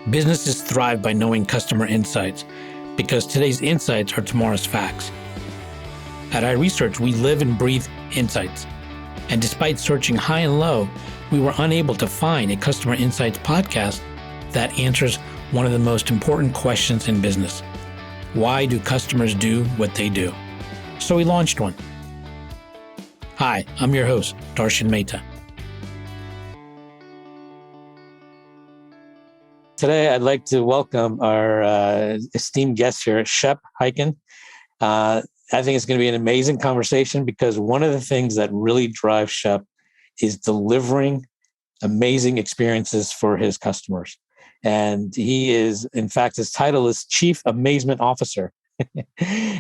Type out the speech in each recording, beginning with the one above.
Businesses thrive by knowing customer insights because today's insights are tomorrow's facts. At iResearch, we live and breathe insights. And despite searching high and low, we were unable to find a customer insights podcast that answers one of the most important questions in business. Why do customers do what they do? So we launched one. Hi, I'm your host, Darshan Mehta. Today, I'd like to welcome our esteemed guest here, Shep Hyken. I think it's going to be an amazing conversation because one of the things that really drives Shep is delivering amazing experiences for his customers. And he is, in fact, his title is Chief Amazement Officer.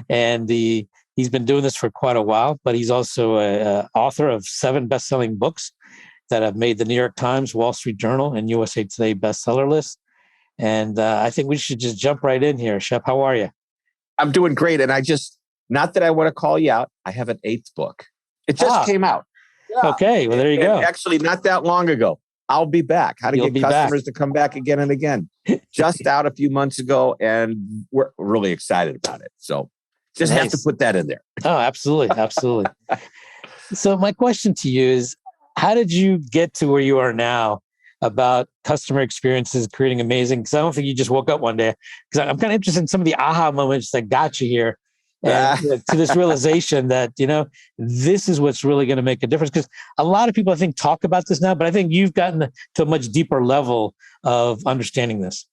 And he's been doing this for quite a while, but he's also an author of 7 best-selling books that have made the New York Times, Wall Street Journal, and USA Today bestseller list. And I think we should just jump right in here. Shep, how are you? I'm doing great. And not that I want to call you out, I have an 8th book. It just came out. Yeah. Okay, well, there you go. Actually, not that long ago. I'll be back. How to get customers to come back again and again. Just out a few months ago, and we're really excited about it. So just have to put that in there. Oh, absolutely. Absolutely. So my question to you is, how did you get to where you are now about customer experiences, creating amazing? Because I don't think you just woke up one day. Because I'm kind of interested in some of the aha moments that got you here and to this realization that, this is what's really going to make a difference. Because a lot of people, I think, talk about this now, but I think you've gotten to a much deeper level of understanding this.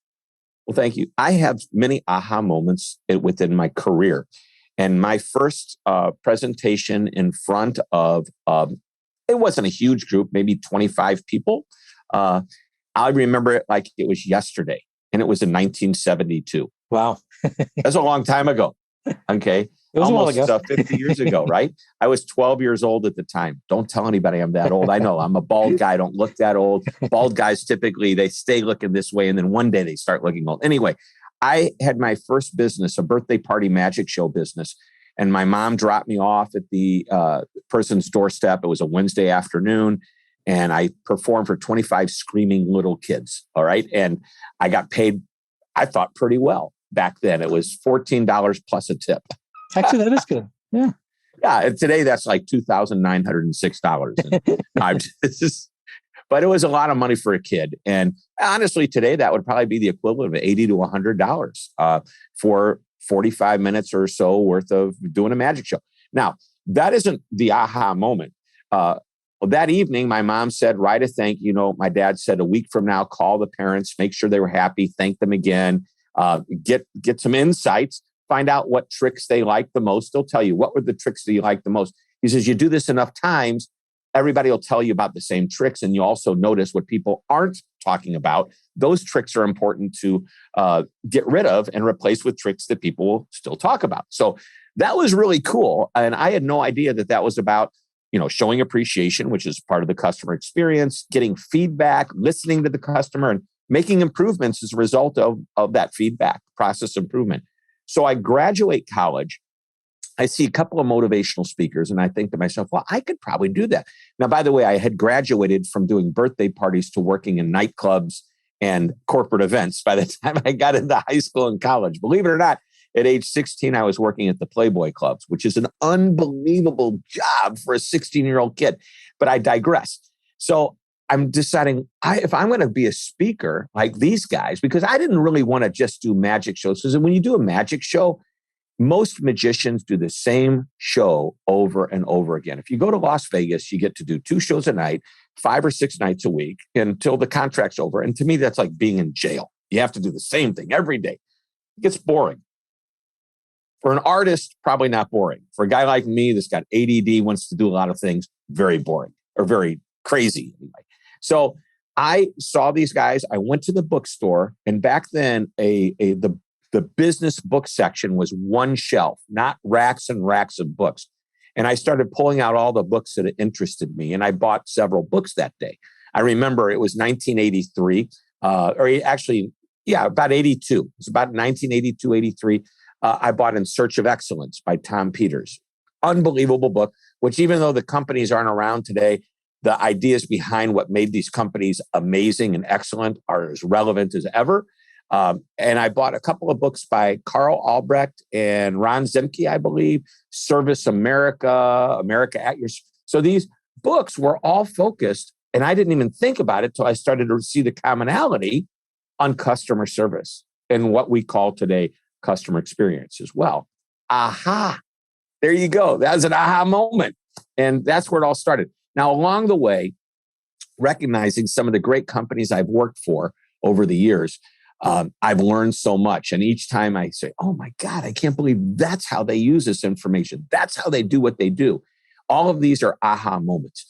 Well, thank you. I have many aha moments within my career. And my first presentation in front of, it wasn't a huge group, maybe 25 people. I remember it like it was yesterday, and it was in 1972. Wow. That's a long time ago. Okay. It was almost 50 years ago, right? I was 12 years old at the time. Don't tell anybody I'm that old. I know I'm a bald guy. I don't look that old. Bald guys, typically, they stay looking this way, and then one day they start looking old. Anyway, I had my first business, a birthday party magic show business. And my mom dropped me off at the person's doorstep. It was a Wednesday afternoon. And I performed for 25 screaming little kids. All right. And I got paid, I thought, pretty well back then. It was $14 plus a tip. Actually, that is good. Yeah. Yeah. And today that's like $2,906. But it was a lot of money for a kid. And honestly, today that would probably be the equivalent of $80 to $100 for 45 minutes or so worth of doing a magic show. Now, that isn't the aha moment. That evening, my mom said, write a thank you note. My dad said, a week from now, call the parents, make sure they were happy, thank them again, get some insights, find out what tricks they like the most. They'll tell you, what were the tricks that you like the most? He says, you do this enough times, everybody will tell you about the same tricks, and you also notice what people aren't talking about. Those tricks are important to get rid of and replace with tricks that people will still talk about. So that was really cool. And I had no idea that was about showing appreciation, which is part of the customer experience, getting feedback, listening to the customer, and making improvements as a result of that feedback, process improvement. So I graduate college. I see a couple of motivational speakers, and I think to myself, well, I could probably do that. Now, by the way, I had graduated from doing birthday parties to working in nightclubs and corporate events by the time I got into high school and college. Believe it or not, at age 16, I was working at the Playboy clubs, which is an unbelievable job for a 16-year-old kid. But I digress. So I'm deciding if I'm going to be a speaker like these guys, because I didn't really want to just do magic shows. Because when you do a magic show, most magicians do the same show over and over again. If you go to Las Vegas, you get to do 2 shows a night, 5 or 6 nights a week until the contract's over. And to me, that's like being in jail. You have to do the same thing every day. It gets boring. For an artist, probably not boring. For a guy like me that's got ADD, wants to do a lot of things, very boring or very crazy anyway. So I saw these guys. I went to the bookstore, and back then, the business book section was one shelf, not racks and racks of books. And I started pulling out all the books that interested me, and I bought several books that day. I remember it was 1983, about 82. It was about 1982, 83. I bought In Search of Excellence by Tom Peters. Unbelievable book, which even though the companies aren't around today, The ideas behind what made these companies amazing and excellent are as relevant as ever. And I bought a couple of books by Carl Albrecht and Ron Zemke, I believe, Service America, America at Your... So these books were all focused, and I didn't even think about it till I started to see the commonality on customer service and what we call today customer experience as well. Aha, there you go. That was an aha moment. And that's where it all started. Now, along the way, recognizing some of the great companies I've worked for over the years, I've learned so much. And each time I say, oh my God, I can't believe that's how they use this information. That's how they do what they do. All of these are aha moments.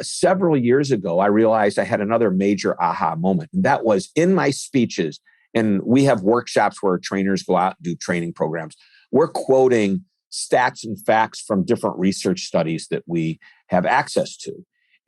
Several years ago, I realized I had another major aha moment. And that was in my speeches. And we have workshops where trainers go out and do training programs. We're quoting stats and facts from different research studies that we have access to.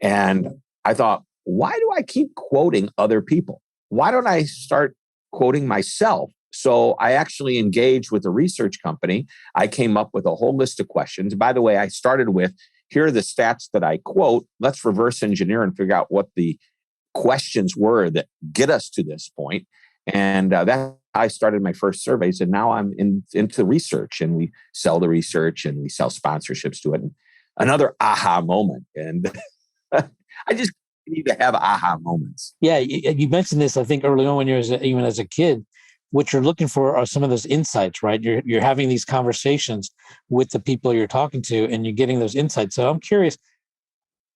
And I thought, why do I keep quoting other people? Why don't I start quoting myself? So I actually engaged with a research company. I came up with a whole list of questions. By the way, I started with, here are the stats that I quote. Let's reverse engineer and figure out what the questions were that get us to this point. And that I started my first surveys, and now I'm into research, and we sell the research and we sell sponsorships to it. And another aha moment. And I just need to have aha moments. Yeah, you mentioned this, I think, early on when even as a kid. What you're looking for are some of those insights, right? You're having these conversations with the people you're talking to, and you're getting those insights. So I'm curious,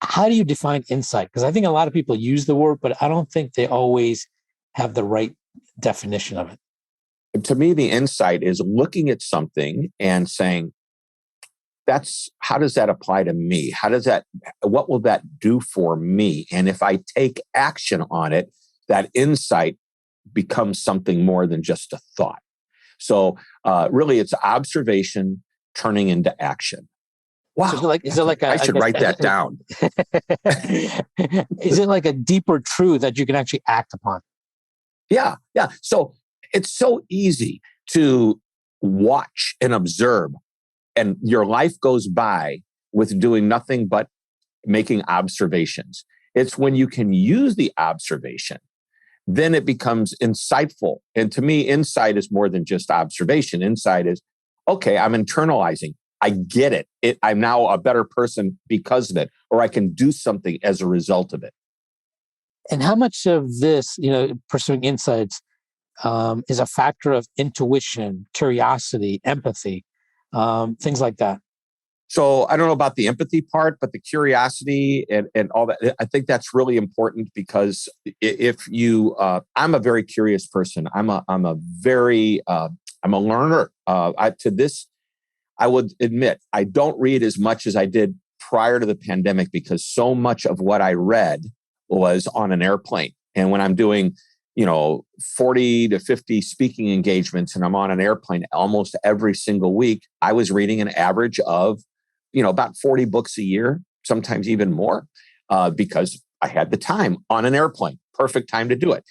how do you define insight? Because I think a lot of people use the word, but I don't think they always have the right definition of it. To me, the insight is looking at something and saying, how does that apply to me? What will that do for me? And if I take action on it, that insight becomes something more than just a thought. So really it's observation turning into action. Wow. So I should write that down. Is it like a deeper truth that you can actually act upon? Yeah. So it's so easy to watch and observe, and your life goes by with doing nothing but making observations. It's when you can use the observation, then it becomes insightful. And to me, insight is more than just observation. Insight is, okay, I'm internalizing. I get it. I'm now a better person because of it, or I can do something as a result of it. And how much of this, pursuing insights, is a factor of intuition, curiosity, empathy, things like that? So I don't know about the empathy part, but the curiosity and all that, I think that's really important, because if you, I'm a very curious person. I'm a learner. I would admit, I don't read as much as I did prior to the pandemic, because so much of what I read was on an airplane. And when I'm doing, 40 to 50 speaking engagements and I'm on an airplane almost every single week, I was reading an average of, about 40 books a year, sometimes even more, because I had the time on an airplane. Perfect time to do it.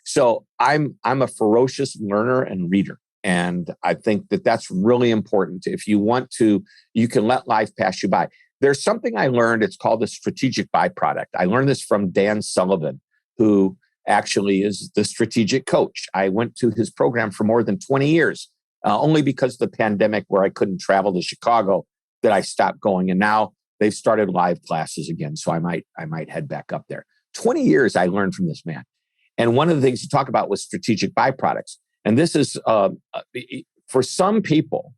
So I'm a ferocious learner and reader. And I think that that's really important. If you want to, you can let life pass you by. There's something I learned. It's called the strategic byproduct. I learned this from Dan Sullivan, who actually is the strategic coach. I went to his program for more than 20 years, only because of the pandemic, where I couldn't travel to Chicago, that I stopped going. And now they've started live classes again. So I might head back up there. 20 years I learned from this man. And one of the things he talked about was strategic byproducts. And this is, for some people,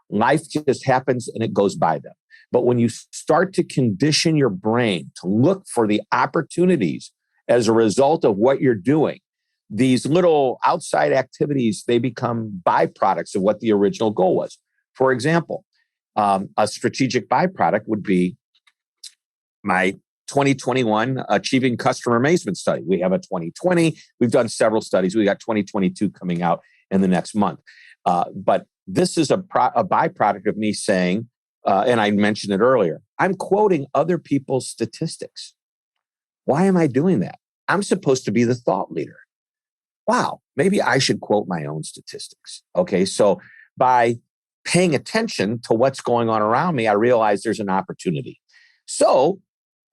life just happens and it goes by them. But when you start to condition your brain to look for the opportunities as a result of what you're doing, these little outside activities, they become byproducts of what the original goal was. For example, a strategic byproduct would be my 2021 Achieving Customer Amazement study. We have a 2020. We've done several studies. We got 2022 coming out in the next month. But this is a byproduct of me saying, and I mentioned it earlier, I'm quoting other people's statistics. Why am I doing that? I'm supposed to be the thought leader. Wow, maybe I should quote my own statistics. Okay, so by paying attention to what's going on around me, I realize there's an opportunity. So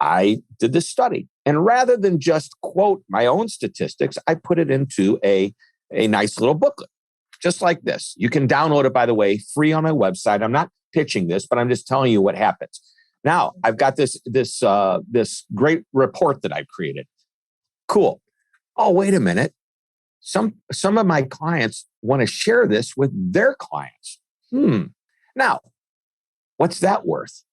I did this study. And rather than just quote my own statistics, I put it into a nice little booklet, just like this. You can download it, by the way, free on my website. I'm not pitching this, but I'm just telling you what happens. Now, I've got this great report that I've created. Cool. Oh, wait a minute. Some of my clients want to share this with their clients. Now, what's that worth?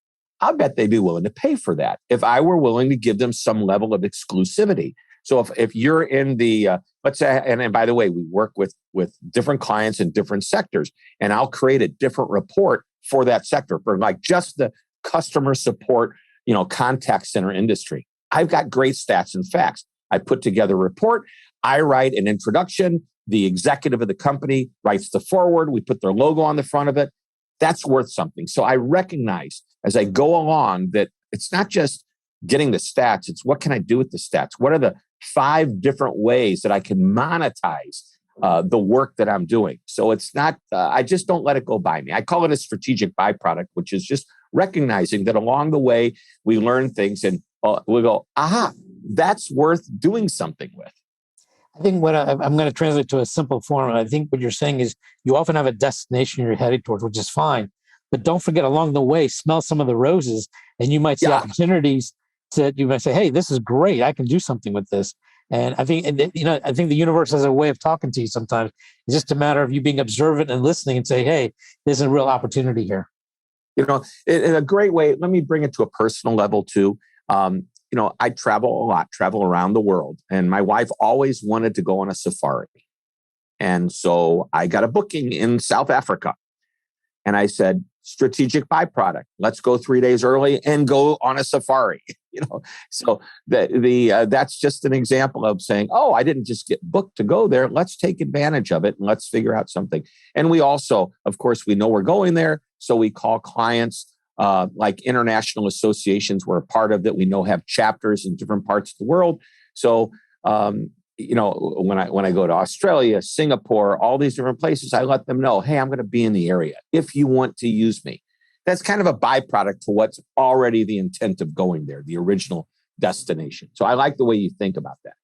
I bet they'd be willing to pay for that if I were willing to give them some level of exclusivity. So if you're in the, let's say, and by the way, we work with different clients in different sectors, and I'll create a different report for that sector, for like just the customer support, contact center industry. I've got great stats and facts. I put together a report. I write an introduction. The executive of the company writes the foreword. We put their logo on the front of it. That's worth something. So I recognize as I go along that it's not just getting the stats. It's what can I do with the stats? What are the 5 different ways that I can monetize the work that I'm doing? So it's not, I just don't let it go by me. I call it a strategic byproduct, which is just recognizing that along the way, we learn things and we go, aha, that's worth doing something with. I think what I'm going to translate to a simple form. I think what you're saying is you often have a destination you're headed towards, which is fine. But don't forget along the way, smell some of the roses, and you might see opportunities that you might say, hey, this is great. I can do something with this. And I think, I think the universe has a way of talking to you sometimes. It's just a matter of you being observant and listening and say, hey, there's a real opportunity here. In a great way, let me bring it to a personal level too. I travel a lot, travel around the world. And my wife always wanted to go on a safari. And so I got a booking in South Africa. And I said, strategic byproduct. Let's go 3 days early and go on a safari. So that's just an example of saying, oh, I didn't just get booked to go there. Let's take advantage of it and let's figure out something. And we also, of course, we know we're going there. So we call clients like international associations we're a part of that we know have chapters in different parts of the world. So, when I go to Australia, Singapore, all these different places, I let them know, hey, I'm going to be in the area if you want to use me. That's kind of a byproduct to what's already the intent of going there, the original destination. So I like the way you think about that.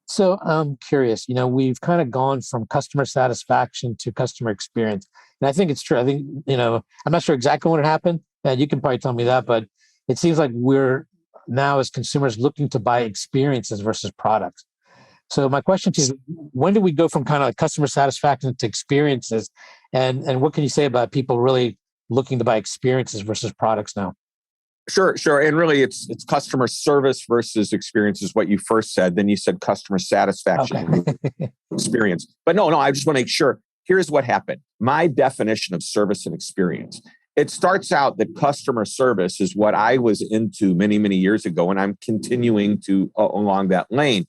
So I'm curious, we've kind of gone from customer satisfaction to customer experience. And I think it's true. I think, I'm not sure exactly when it happened. And you can probably tell me that, but it seems like we're now as consumers looking to buy experiences versus products. So my question to you is, when do we go from kind of like customer satisfaction to experiences? And what can you say about people really looking to buy experiences versus products now? Sure. And really it's customer service versus experience is what you first said. Then you said customer satisfaction experience. But no, I just want to make sure. Here's what happened. My definition of service and experience. It starts out that customer service is what I was into many, many years ago, and I'm continuing to along that lane.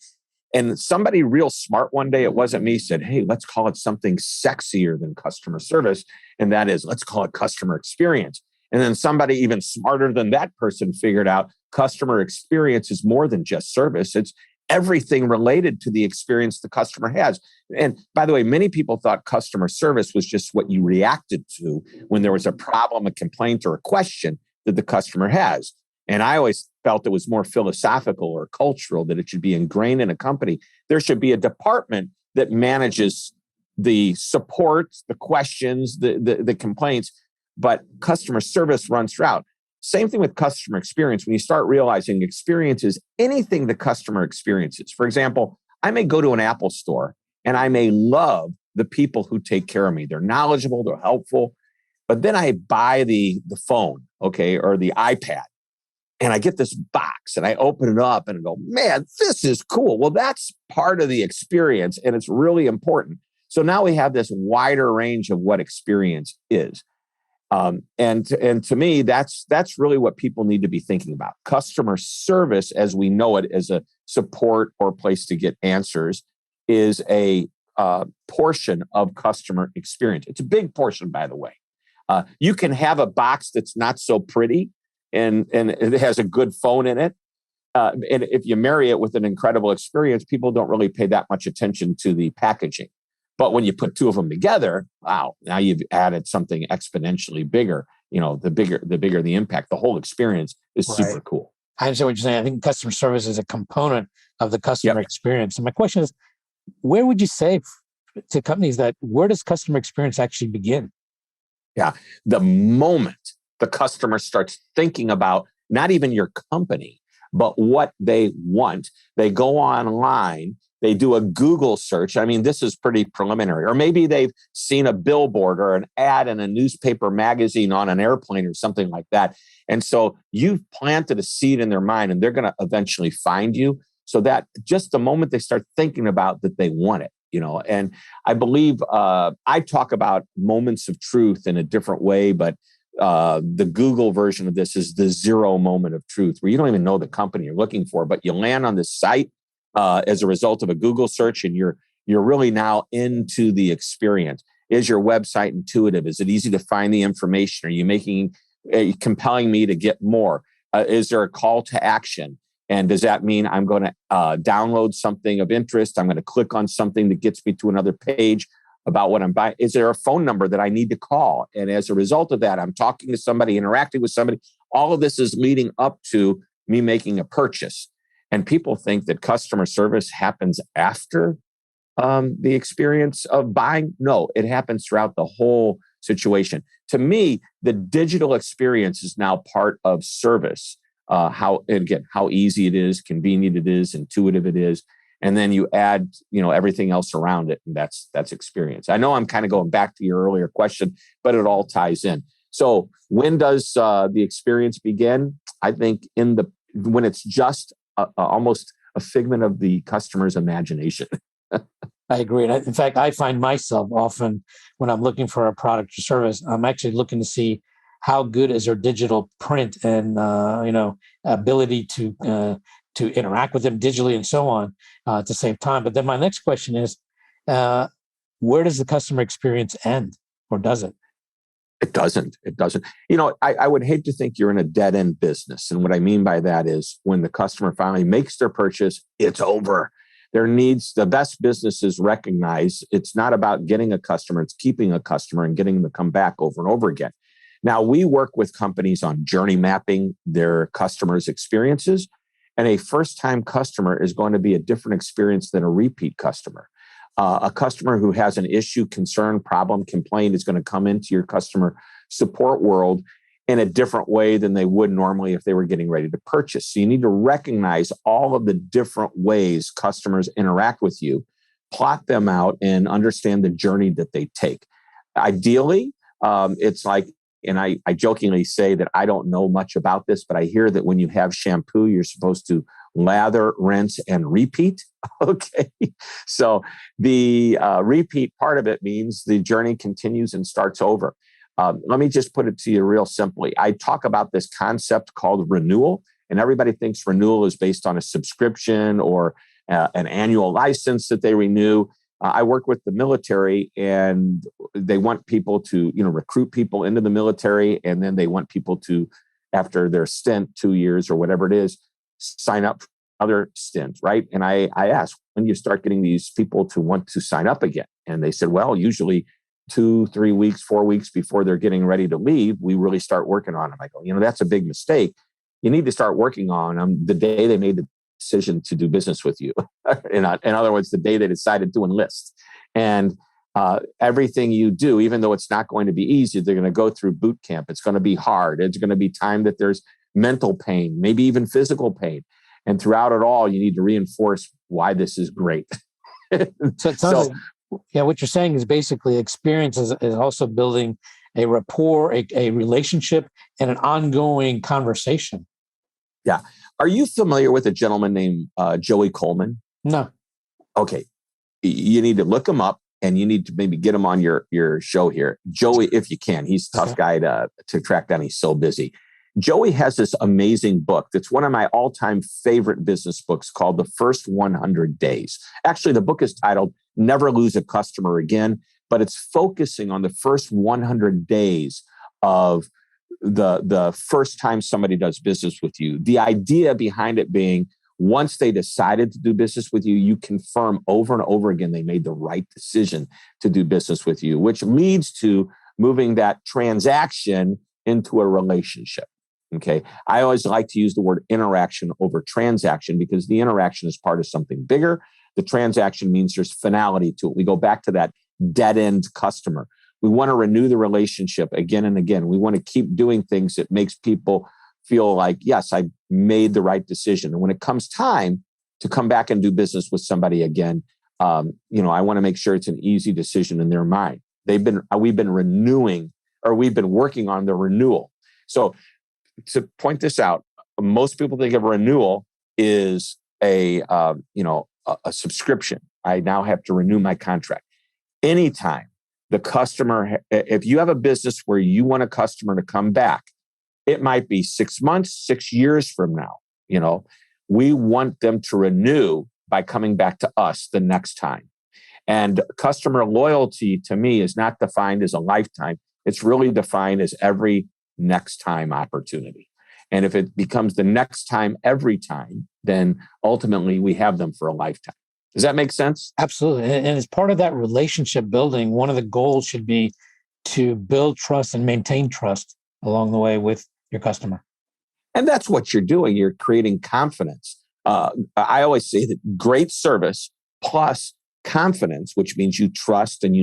And somebody real smart one day, it wasn't me, said, hey, let's call it something sexier than customer service. And that is, let's call it customer experience. And then somebody even smarter than that person figured out customer experience is more than just service. It's everything related to the experience the customer has. And by the way, many people thought customer service was just what you reacted to when there was a problem, a complaint, or a question that the customer has. And I always felt it was more philosophical or cultural, that it should be ingrained in a company. There should be a department that manages the support, the questions, the complaints, but customer service runs throughout. Same thing with customer experience. When you start realizing experience is anything the customer experiences. For example, I may go to an Apple store and I may love the people who take care of me. They're knowledgeable, they're helpful. But then I buy the phone, or the iPad. And I get this box and I open it up and I go, man, this is cool. Well, that's part of the experience and it's really important. So now we have this wider range of what experience is. And to me, that's really what people need to be thinking about. Customer service, as we know it, as a support or place to get answers, is a portion of customer experience. It's a big portion, by the way. You can have a box that's not so pretty, and it has a good phone in it. And if you marry it with an incredible experience, people don't really pay that much attention to the packaging. But when you put two of them together, wow, now you've added something exponentially bigger. The bigger the impact. The whole experience is super cool. I understand what you're saying. I think customer service is a component of the customer Yep. experience. And my question is, where would you say to companies that where does customer experience actually begin? Yeah. The moment the customer starts thinking about not even your company, but what they want, they go online, they do a Google search. I mean, this is pretty preliminary. Or maybe they've seen a billboard or an ad in a newspaper magazine on an airplane or something like that. And so you've planted a seed in their mind and they're going to eventually find you. So that just the moment they start thinking about that, they want it. And I believe I talk about moments of truth in a different way, but the Google version of this is the zero moment of truth, where you don't even know the company you're looking for, but you land on this site as a result of a Google search, and you're really now into the experience. Is your website intuitive? Is it easy to find the information? Are you compelling me to get more? Is there a call to action? And does that mean I'm going to download something of interest? I'm going to click on something that gets me to another page about what I'm buying. Is there a phone number that I need to call? And as a result of that, I'm talking to somebody, interacting with somebody. All of this is leading up to me making a purchase. And people think that customer service happens after the experience of buying. No, it happens throughout the whole situation. To me, the digital experience is now part of service. How easy it is, convenient it is, intuitive it is. And then you add, everything else around it, and that's experience. I know I'm kind of going back to your earlier question, but it all ties in. So when does the experience begin? I think when it's just almost a figment of the customer's imagination. I agree. And in fact, I find myself often when I'm looking for a product or service, I'm actually looking to see how good is their digital print and ability to interact with them digitally and so on at the same time. But then my next question is, where does the customer experience end, or does it? It doesn't. It doesn't. I would hate to think you're in a dead end business. And what I mean by that is when the customer finally makes their purchase, it's over. The best businesses recognize it's not about getting a customer, it's keeping a customer and getting them to come back over and over again. Now, we work with companies on journey mapping their customers' experiences, and a first-time customer is going to be a different experience than a repeat customer. A customer who has an issue, concern, problem, complaint is going to come into your customer support world in a different way than they would normally if they were getting ready to purchase. So you need to recognize all of the different ways customers interact with you, plot them out, and understand the journey that they take. Ideally, it's like, and I jokingly say that I don't know much about this, but I hear that when you have shampoo, you're supposed to lather, rinse, and repeat. Okay. So the repeat part of it means the journey continues and starts over. Let me just put it to you real simply. I talk about this concept called renewal, and everybody thinks renewal is based on a subscription or an annual license that they renew. I work with the military, and they want people to, recruit people into the military, and then they want people to, after their stint, 2 years or whatever it is, sign up for another stint, right? And I asked, when do you start getting these people to want to sign up again? And they said, well, usually 2, 3 weeks, 4 weeks before they're getting ready to leave, we really start working on them. I go, that's a big mistake. You need to start working on them the day they made the decision to do business with you. In other words, the day they decided to enlist. And everything you do, even though it's not going to be easy, they're going to go through boot camp. It's going to be hard. It's going to be time that there's mental pain, maybe even physical pain. And throughout it all, you need to reinforce why this is great. So it sounds like, what you're saying is basically experience is also building a rapport, a relationship, and an ongoing conversation. Yeah. Are you familiar with a gentleman named Joey Coleman? No. Okay. You need to look him up, and you need to maybe get him on your show here. Joey, if you can. He's a tough guy to track down. He's so busy. Joey has this amazing book that's one of my all-time favorite business books called The First 100 Days. Actually, the book is titled Never Lose a Customer Again, but it's focusing on the first 100 days of the first time somebody does business with you. The idea behind it being, once they decided to do business with you, you confirm over and over again they made the right decision to do business with you, which leads to moving that transaction into a relationship. Okay. I always like to use the word interaction over transaction because the interaction is part of something bigger. The transaction means there's finality to it. We go back to that dead end customer. We want to renew the relationship again and again. We want to keep doing things that makes people feel like, yes, I made the right decision. And when it comes time to come back and do business with somebody again, I want to make sure it's an easy decision in their mind. We've been renewing, or we've been working on the renewal. So to point this out, most people think of renewal is a subscription. I now have to renew my contract. Anytime the customer, if you have a business where you want a customer to come back, it might be 6 months, 6 years from now. We want them to renew by coming back to us the next time. And customer loyalty to me is not defined as a lifetime. It's really defined as every next time opportunity. And if it becomes the next time, every time, then ultimately we have them for a lifetime. Does that make sense? Absolutely. And as part of that relationship building, one of the goals should be to build trust and maintain trust along the way with your customer. And that's what you're doing. You're creating confidence. I always say that great service plus confidence, which means you trust and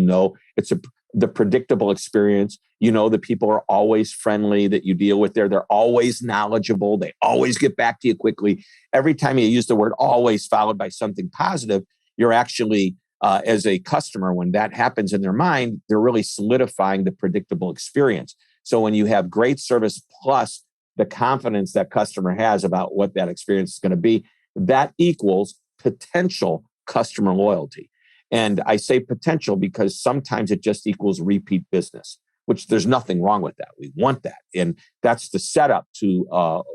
it's the predictable experience. The people are always friendly that you deal with there. They're always knowledgeable. They always get back to you quickly. Every time you use the word always followed by something positive, you're actually, as a customer, when that happens in their mind, they're really solidifying the predictable experience. So when you have great service plus the confidence that customer has about what that experience is going to be, that equals potential customer loyalty. And I say potential because sometimes it just equals repeat business, which there's nothing wrong with that. We want that. And that's the setup to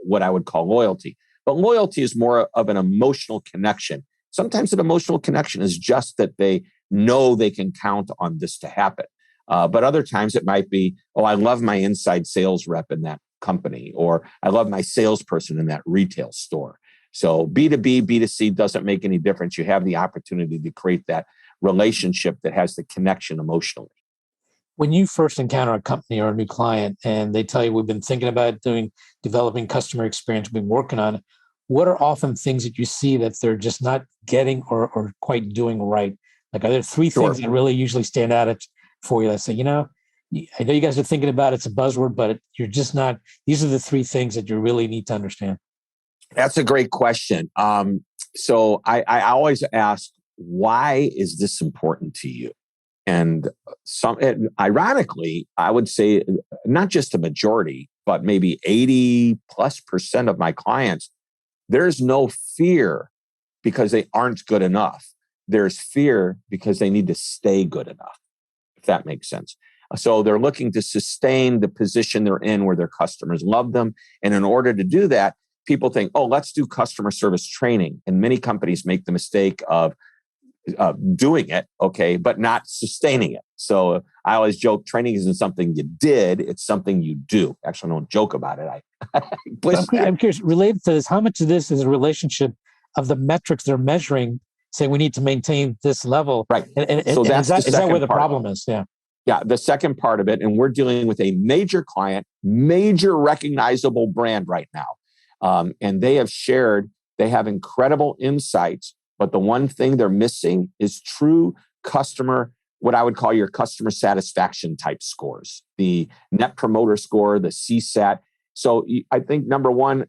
what I would call loyalty. But loyalty is more of an emotional connection. Sometimes an emotional connection is just that they know they can count on this to happen. But other times it might be, I love my inside sales rep in that company, or I love my salesperson in that retail store. So B2B, B2C doesn't make any difference. You have the opportunity to create that relationship that has the connection emotionally. When you first encounter a company or a new client and they tell you, we've been thinking about developing customer experience, we've been working on it, what are often things that you see that they're just not getting or quite doing right? Like, are there three things that really usually stand out for you that say, I know you guys are thinking about it's a buzzword, but you're just not, these are the three things that you really need to understand? That's a great question. So I always ask, why is this important to you? And ironically, I would say not just a majority, but maybe 80+% of my clients, there's no fear because they aren't good enough. There's fear because they need to stay good enough, if that makes sense. So they're looking to sustain the position they're in where their customers love them. And in order to do that, people think, let's do customer service training. And many companies make the mistake of doing it, but not sustaining it. So I always joke, training isn't something you did, it's something you do. Actually, I don't joke about it. I'm curious, related to this, how much of this is a relationship of the metrics they're measuring, saying we need to maintain this level? Right. And so is that where the problem is? Yeah. Yeah, the second part of it, and we're dealing with a major client, major recognizable brand right now. And they have shared, they have incredible insights, but the one thing they're missing is true customer, what I would call your customer satisfaction type scores, the net promoter score, the CSAT. So I think number one,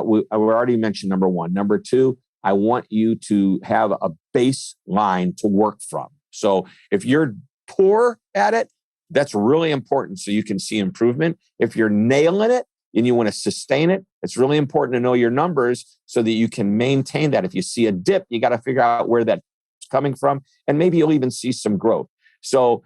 we already mentioned number one. Number two, I want you to have a baseline to work from. So if you're poor at it, that's really important so you can see improvement. If you're nailing it and you want to sustain it, it's really important to know your numbers so that you can maintain that. If you see a dip, you got to figure out where that's coming from, and maybe you'll even see some growth. So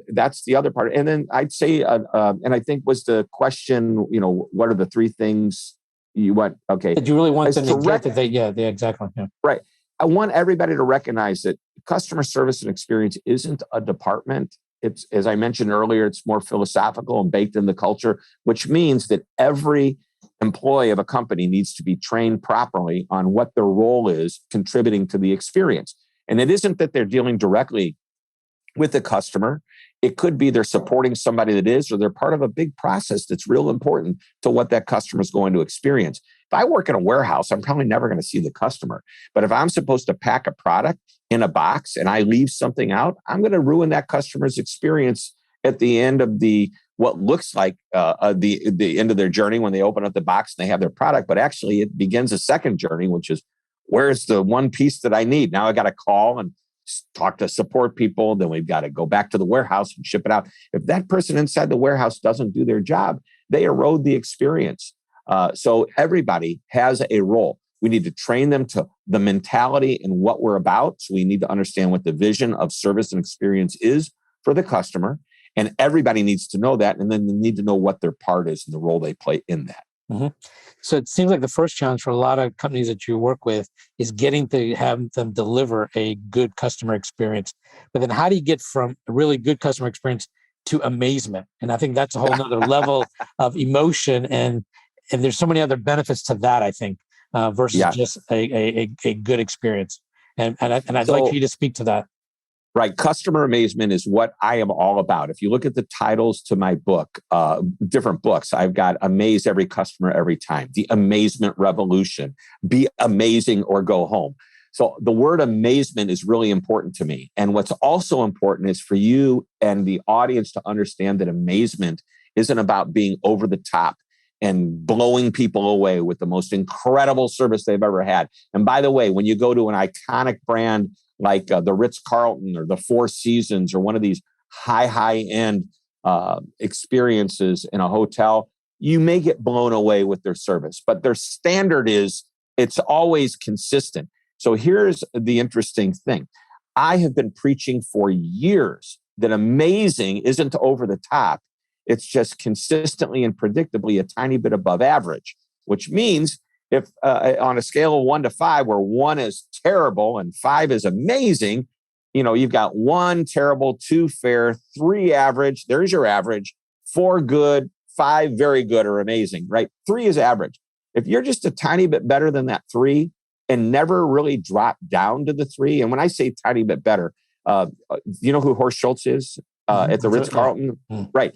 that's the other part. And then I'd say, and I think was the question, what are the three things you want? Okay. Did you really want them to get that? Yeah, exactly. Yeah. Right. I want everybody to recognize that customer service and experience isn't a department. It's, as I mentioned earlier, it's more philosophical and baked in the culture, which means that every employee of a company needs to be trained properly on what their role is contributing to the experience. And it isn't that they're dealing directly with the customer. It could be they're supporting somebody that is, or they're part of a big process that's real important to what that customer is going to experience. If I work in a warehouse, I'm probably never going to see the customer. But if I'm supposed to pack a product in a box and I leave something out, I'm going to ruin that customer's experience at the end of what looks like the end of their journey when they open up the box and they have their product. But actually, it begins a second journey, which is, where's the one piece that I need? Now I got to call and talk to support people. Then we've got to go back to the warehouse and ship it out. If that person inside the warehouse doesn't do their job, they erode the experience. So everybody has a role. We need to train them to the mentality and what we're about. So we need to understand what the vision of service and experience is for the customer. And everybody needs to know that. And then they need to know what their part is and the role they play in that. Mm-hmm. So it seems like the first challenge for a lot of companies that you work with is getting to have them deliver a good customer experience. But then how do you get from a really good customer experience to amazement? And I think that's a whole nother level of emotion. And there's so many other benefits to that, I think, versus just a good experience. And I'd like for you to speak to that. Right. Customer amazement is what I am all about. If you look at the titles to my book, different books, I've got Amaze Every Customer Every Time, The Amazement Revolution, Be Amazing or Go Home. So the word amazement is really important to me. And what's also important is for you and the audience to understand that amazement isn't about being over the top and blowing people away with the most incredible service they've ever had. And by the way, when you go to an iconic brand like the Ritz-Carlton or the Four Seasons or one of these high-end experiences in a hotel, you may get blown away with their service. But their standard is it's always consistent. So here's the interesting thing. I have been preaching for years that amazing isn't over the top. It's just consistently and predictably a tiny bit above average, which means if on a scale of 1 to 5, where 1 is terrible and 5 is amazing, you've got 1 terrible, 2 fair, 3 average. There's your average. 4 good, 5 very good or amazing, right? 3 is average. If you're just a tiny bit better than that 3 and never really drop down to the 3, and when I say tiny bit better, you know who Horst Schultz is at the Ritz-Carlton? Right.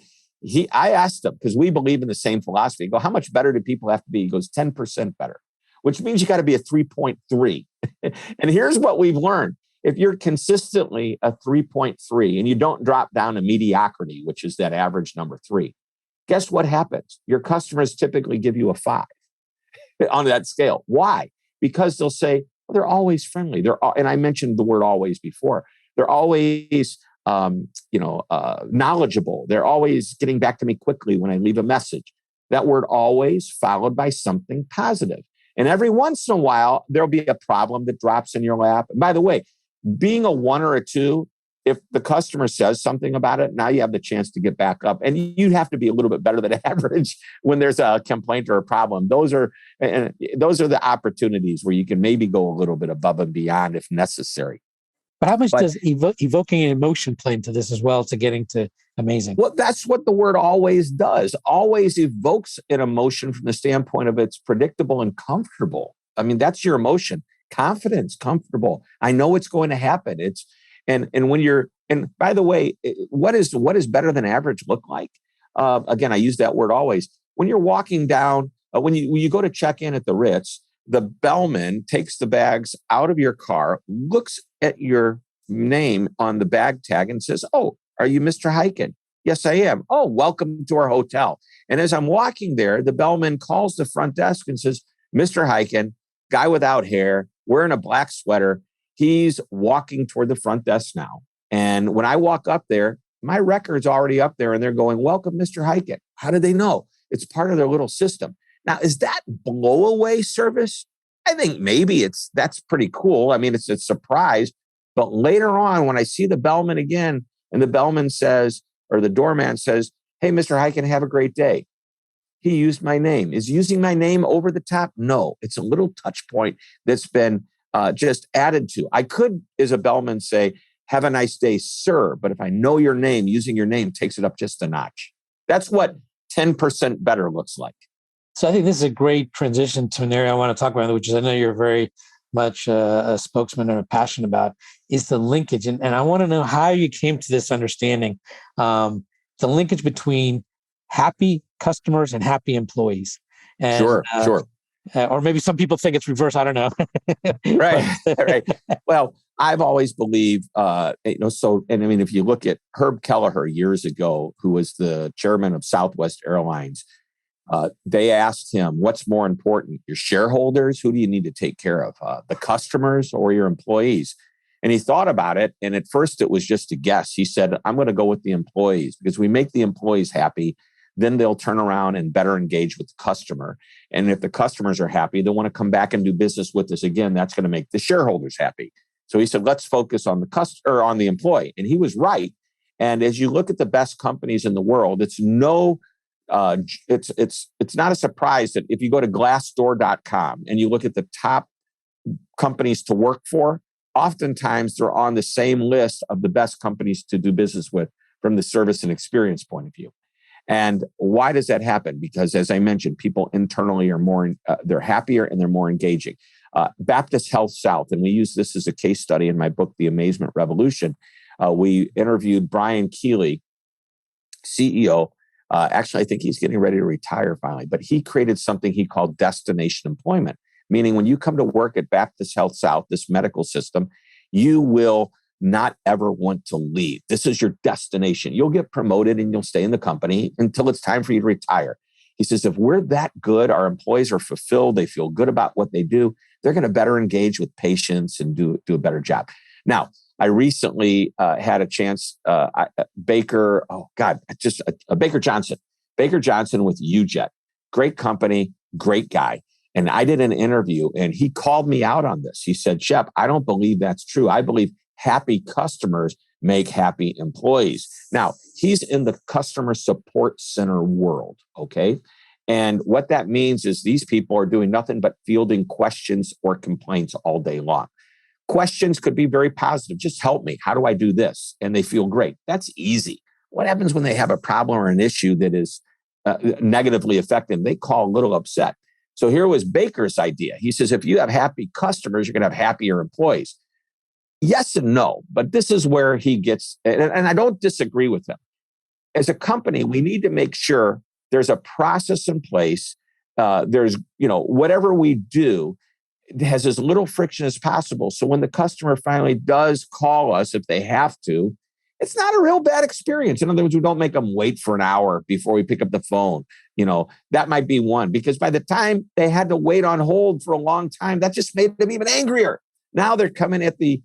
I asked him, because we believe in the same philosophy. I go, how much better do people have to be? He goes, 10% better, which means you got to be a 3.3. And here's what we've learned. If you're consistently a 3.3 and you don't drop down to mediocrity, which is that average number 3, guess what happens? Your customers typically give you a 5 on that scale. Why? Because they'll say, well, they're always friendly. And I mentioned the word always before. They're always knowledgeable. They're always getting back to me quickly when I leave a message. That word always followed by something positive. And every once in a while, there'll be a problem that drops in your lap. And by the way, being a 1 or a 2, if the customer says something about it, now you have the chance to get back up. And you'd have to be a little bit better than average when there's a complaint or a problem. Those are the opportunities where you can maybe go a little bit above and beyond if necessary. But how much does evoking an emotion play into this as well to getting to amazing? Well, that's what the word always does. Always evokes an emotion from the standpoint of it's predictable and comfortable. I mean, that's your emotion. Confidence, comfortable. I know it's going to happen. And when you're, and by the way, what is better than average look like? Again, I use that word always. When you're walking down, when you go to check in at the Ritz, the bellman takes the bags out of your car, looks at your name on the bag tag and says, "Oh, are you Mr. Hyken?" "Yes, I am." "Oh, welcome to our hotel." And as I'm walking there, the bellman calls the front desk and says, "Mr. Hyken, guy without hair, wearing a black sweater." He's walking toward the front desk now. And when I walk up there, my record's already up there and they're going, "Welcome, Mr. Hyken." How do they know? It's part of their little system. Now, is that blowaway service? I think maybe that's pretty cool. I mean, it's a surprise. But later on, when I see the bellman again, and the bellman says, or the doorman says, "Hey, Mr. Hyken, have a great day." He used my name. Is using my name over the top? No, it's a little touch point that's been just added to. I could, as a bellman, say, "Have a nice day, sir." But if I know your name, using your name takes it up just a notch. That's what 10% better looks like. So I think this is a great transition to an area I want to talk about, which is I know you're very much a spokesman or a passion about is the linkage. And I want to know how you came to this understanding, the linkage between happy customers and happy employees. And, Sure. or maybe some people think it's reverse. I don't know. Right. Right. Well, I've always believed, so, and I mean, if you look at Herb Kelleher years ago, who was the chairman of Southwest Airlines, they asked him, what's more important, your shareholders? Who do you need to take care of? The customers or your employees? And he thought about it. And at first it was just a guess. He said, I'm going to go with the employees because we make the employees happy. Then they'll turn around and better engage with the customer. And if the customers are happy, they want to come back and do business with us again. That's going to make the shareholders happy. So he said, let's focus on the customer or on the employee. And he was right. And as you look at the best companies in the world, it's not a surprise that if you go to glassdoor.com and you look at the top companies to work for, oftentimes they're on the same list of the best companies to do business with from the service and experience point of view. And why does that happen? Because as I mentioned, people internally are more, they're happier and they're more engaging. Baptist Health South, and we use this as a case study in my book, The Amazement Revolution. We interviewed Brian Keeley, CEO. Actually, I think he's getting ready to retire finally, but he created something he called destination employment, meaning when you come to work at Baptist Health South, this medical system, you will not ever want to leave. This is your destination. You'll get promoted and you'll stay in the company until it's time for you to retire. He says, if we're that good, our employees are fulfilled, they feel good about what they do, they're going to better engage with patients and do a better job. Now, I recently had a chance, Baker Johnson with UJet, great company, great guy. And I did an interview and he called me out on this. He said, Shep, I don't believe that's true. I believe happy customers make happy employees. Now, he's in the customer support center world, okay? And what that means is these people are doing nothing but fielding questions or complaints all day long. Questions could be very positive. Just help me. How do I do this? And they feel great. That's easy. What happens when they have a problem or an issue that is negatively affecting them? They call a little upset. So here was Baker's idea. He says, if you have happy customers, you're going to have happier employees. Yes and no, but this is where he gets, and I don't disagree with him. As a company, we need to make sure there's a process in place. There's, whatever we do, it has as little friction as possible. So when the customer finally does call us, if they have to, it's not a real bad experience. In other words, we don't make them wait for an hour before we pick up the phone. That might be one, because by the time they had to wait on hold for a long time, that just made them even angrier. Now they're coming at the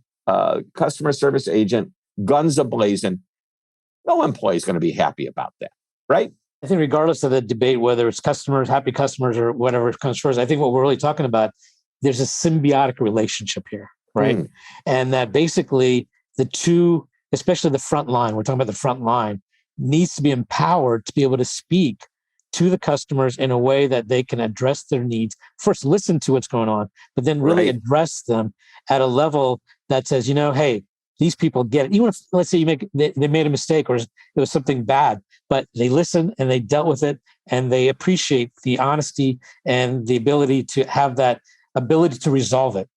customer service agent, guns a-blazing. No employee is going to be happy about that, right? I think regardless of the debate, whether it's customers, happy customers, or whatever comes first, I think what we're really talking about, there's a symbiotic relationship here, right? And that basically the two, especially the front line, we're talking about the front line, needs to be empowered to be able to speak to the customers in a way that they can address their needs. First, listen to what's going on, but then really address them at a level that says, hey, these people get it. Even if, let's say, they made a mistake or it was something bad, but they listened and they dealt with it and they appreciate the honesty and the ability to have that ability to resolve it.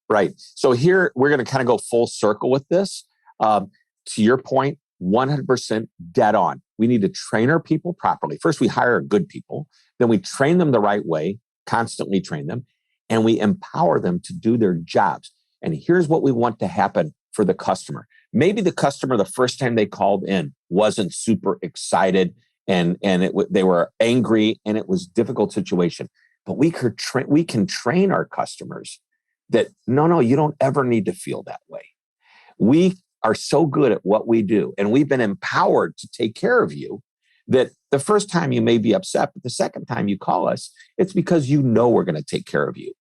Right. So here we're going to kind of go full circle with this. To your point, 100% dead on. We need to train our people properly. First, we hire good people. Then we train them the right way, constantly train them, and we empower them to do their jobs. And here's what we want to happen for the customer. Maybe the customer, the first time they called in, wasn't super excited and they were angry and it was a difficult situation. But we can train our customers that, no, you don't ever need to feel that way. We are so good at what we do, and we've been empowered to take care of you, that the first time you may be upset, but the second time you call us, it's because we're going to take care of you.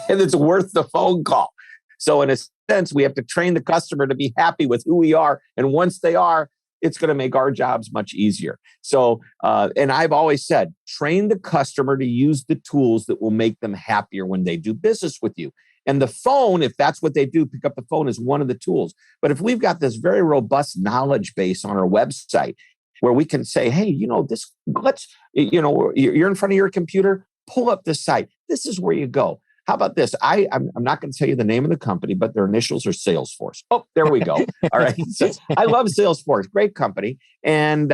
And it's worth the phone call. So in a sense, we have to train the customer to be happy with who we are. And once they are, it's going to make our jobs much easier. So, and I've always said, train the customer to use the tools that will make them happier when they do business with you. And the phone, if that's what they do, pick up the phone is one of the tools. But if we've got this very robust knowledge base on our website where we can say, hey, you're in front of your computer, pull up the site. This is where you go. How about this? I'm not going to tell you the name of the company, but their initials are Salesforce. Oh, there we go. All right. So I love Salesforce. Great company. And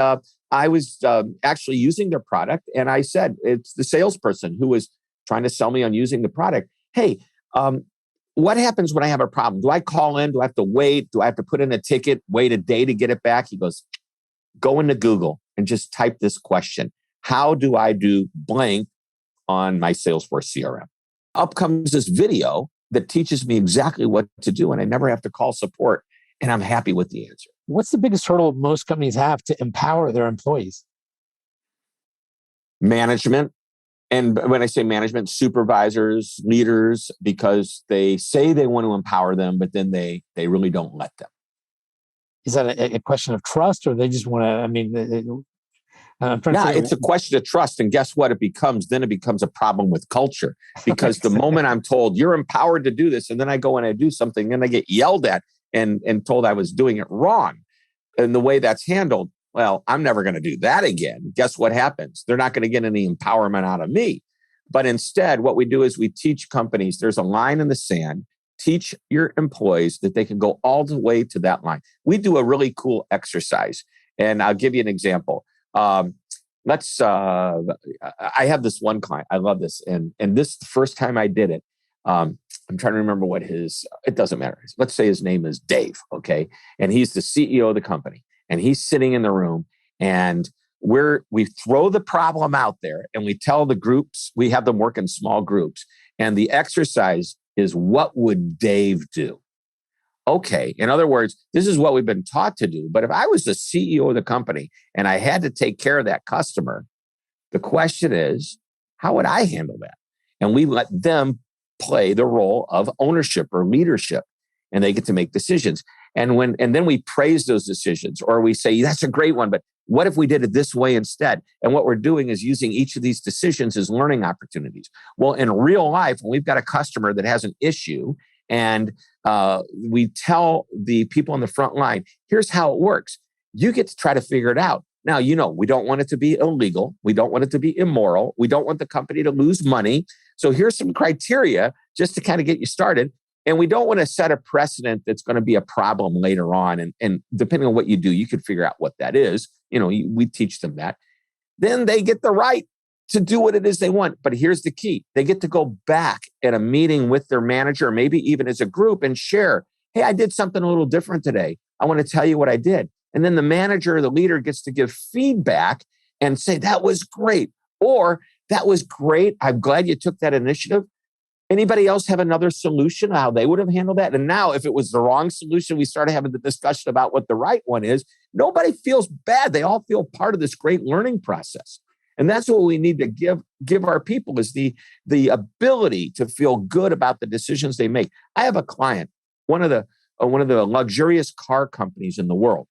I was actually using their product. And I said, it's the salesperson who was trying to sell me on using the product. Hey, what happens when I have a problem? Do I call in? Do I have to wait? Do I have to put in a ticket, wait a day to get it back? He goes, go into Google and just type this question. How do I do blank on my Salesforce CRM? Up comes this video that teaches me exactly what to do, and I never have to call support, and I'm happy with the answer. What's the biggest hurdle most companies have to empower their employees? Management. And when I say management, supervisors, leaders, because they say they want to empower them, but then they really don't let them. Is that a question of trust, or they just want to, I mean, it's a question of trust. And guess what? Then it becomes a problem with culture, because the moment I'm told you're empowered to do this, and then I go and I do something and I get yelled at and told I was doing it wrong. And the way that's handled, well, I'm never going to do that again. Guess what happens? They're not going to get any empowerment out of me. But instead, what we do is we teach companies, there's a line in the sand. Teach your employees that they can go all the way to that line. We do a really cool exercise. And I'll give you an example. I have this one client. I love this. And this, the first time I did it, I'm trying to remember it doesn't matter. Let's say his name is Dave. Okay. And he's the CEO of the company. And he's sitting in the room, and we throw the problem out there, and we tell the groups, we have them work in small groups. And the exercise is, what would Dave do? Okay. In other words, this is what we've been taught to do. But if I was the CEO of the company and I had to take care of that customer, the question is, how would I handle that? And we let them play the role of ownership or leadership, and they get to make decisions. And then we praise those decisions, or we say, that's a great one, but what if we did it this way instead? And what we're doing is using each of these decisions as learning opportunities. Well, in real life, when we've got a customer that has an issue, and we tell the people on the front line, here's how it works. You get to try to figure it out. Now, we don't want it to be illegal. We don't want it to be immoral. We don't want the company to lose money. So here's some criteria just to kind of get you started. And we don't want to set a precedent that's going to be a problem later on. And depending on what you do, you could figure out what that is. We teach them that. Then they get the right to do what it is they want. But here's the key. They get to go back at a meeting with their manager, or maybe even as a group, and share, hey, I did something a little different today. I want to tell you what I did. And then the manager or the leader gets to give feedback and say, that was great. Or that was great. I'm glad you took that initiative. Anybody else have another solution how they would have handled that? And now if it was the wrong solution, we started having the discussion about what the right one is. Nobody feels bad. They all feel part of this great learning process. And that's what we need to give our people, is the ability to feel good about the decisions they make. I have a client, one of the luxurious car companies in the world,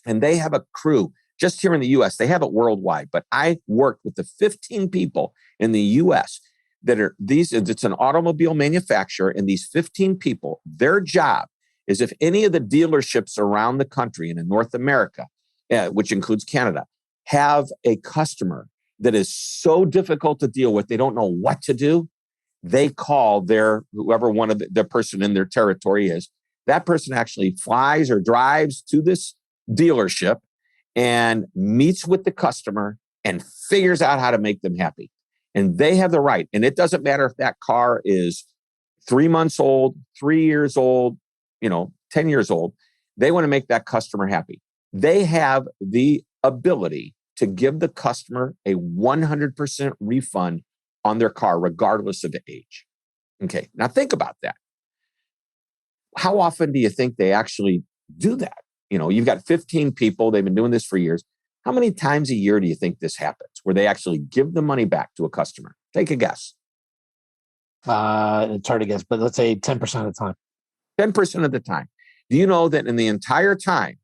and they have a crew just here in the US. They have it worldwide, but I worked with the 15 people in the US that are it's an automobile manufacturer, and these 15 people, their job is, if any of the dealerships around the country and in North America, which includes Canada, have a customer that is so difficult to deal with, they don't know what to do, they call whoever one of the person in their territory is. That person actually flies or drives to this dealership and meets with the customer and figures out how to make them happy. And they have the right. And it doesn't matter if that car is 3 months old, 3 years old, 10 years old. They want to make that customer happy. They have the ability to give the customer a 100% refund on their car, regardless of the age. Okay, now think about that. How often do you think they actually do that? You've got 15 people. They've been doing this for years. How many times a year do you think this happens, where they actually give the money back to a customer? Take a guess. It's hard to guess, but let's say 10% of the time. 10% of the time. Do you know that in the entire time,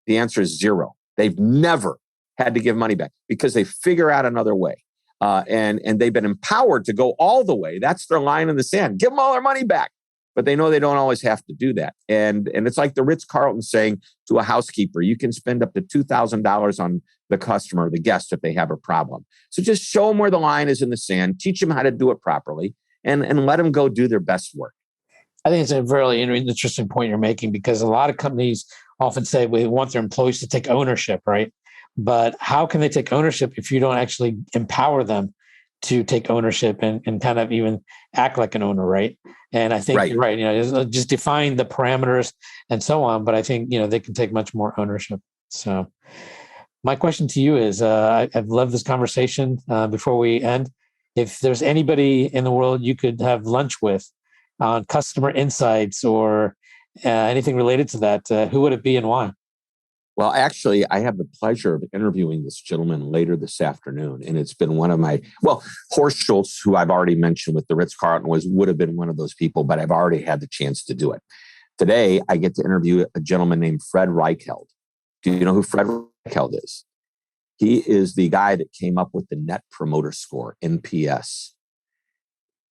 the answer is 0? They've never had to give money back because they figure out another way. And they've been empowered to go all the way. That's their line in the sand. Give them all their money back. But they know they don't always have to do that. And it's like the Ritz-Carlton saying to a housekeeper, you can spend up to $2,000 on the customer, the guest, if they have a problem. So just show them where the line is in the sand, teach them how to do it properly. and let them go do their best work. I think it's a really interesting point you're making, because a lot of companies often say we want their employees to take ownership, right? But how can they take ownership if you don't actually empower them to take ownership and kind of even act like an owner, right? And I think You're right. Just define the parameters and so on. But I think they can take much more ownership. So, my question to you is: I've loved this conversation. Before we end, if there's anybody in the world you could have lunch with on customer insights or anything related to that, who would it be and why? Well, actually, I have the pleasure of interviewing this gentleman later this afternoon. And it's been one of Horst Schultz, who I've already mentioned with the Ritz-Carlton, would have been one of those people, but I've already had the chance to do it. Today, I get to interview a gentleman named Fred Reichheld. Do you know who Fred Reichheld is? He is the guy that came up with the Net Promoter Score, NPS.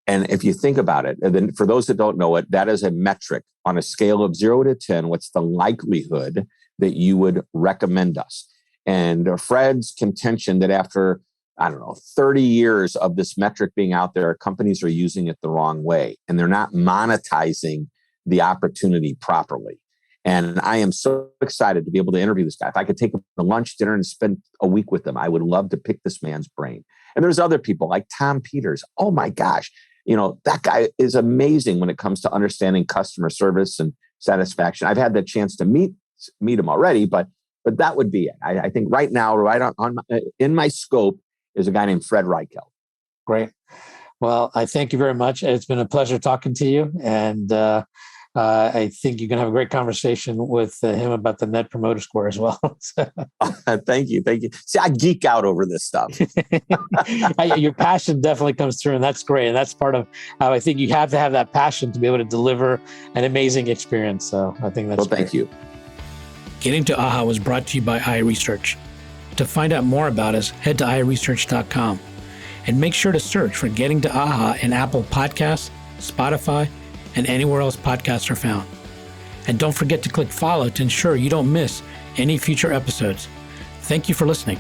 And if you think about it, and then for those that don't know it, that is a metric on a scale of 0 to 10. What's the likelihood that you would recommend us? And Fred's contention that after, 30 years of this metric being out there, companies are using it the wrong way and they're not monetizing the opportunity properly. And I am so excited to be able to interview this guy. If I could take him to lunch, dinner, and spend a week with him, I would love to pick this man's brain. And there's other people like Tom Peters. Oh my gosh. That guy is amazing when it comes to understanding customer service and satisfaction. I've had the chance to meet him already, but that would be it. I think right now, in my scope is a guy named Fred Reichheld. Great. Well, I thank you very much. It's been a pleasure talking to you. And I think you're going to have a great conversation with him about the Net Promoter Score as well. Thank you. See, I geek out over this stuff. Your passion definitely comes through, and that's great. And that's part of how I think you have to have that passion to be able to deliver an amazing experience. So I think that's great. Thank you. Getting to AHA was brought to you by iResearch. To find out more about us, head to iResearch.com and make sure to search for Getting to AHA in Apple Podcasts, Spotify, and anywhere else podcasts are found. And don't forget to click follow to ensure you don't miss any future episodes. Thank you for listening.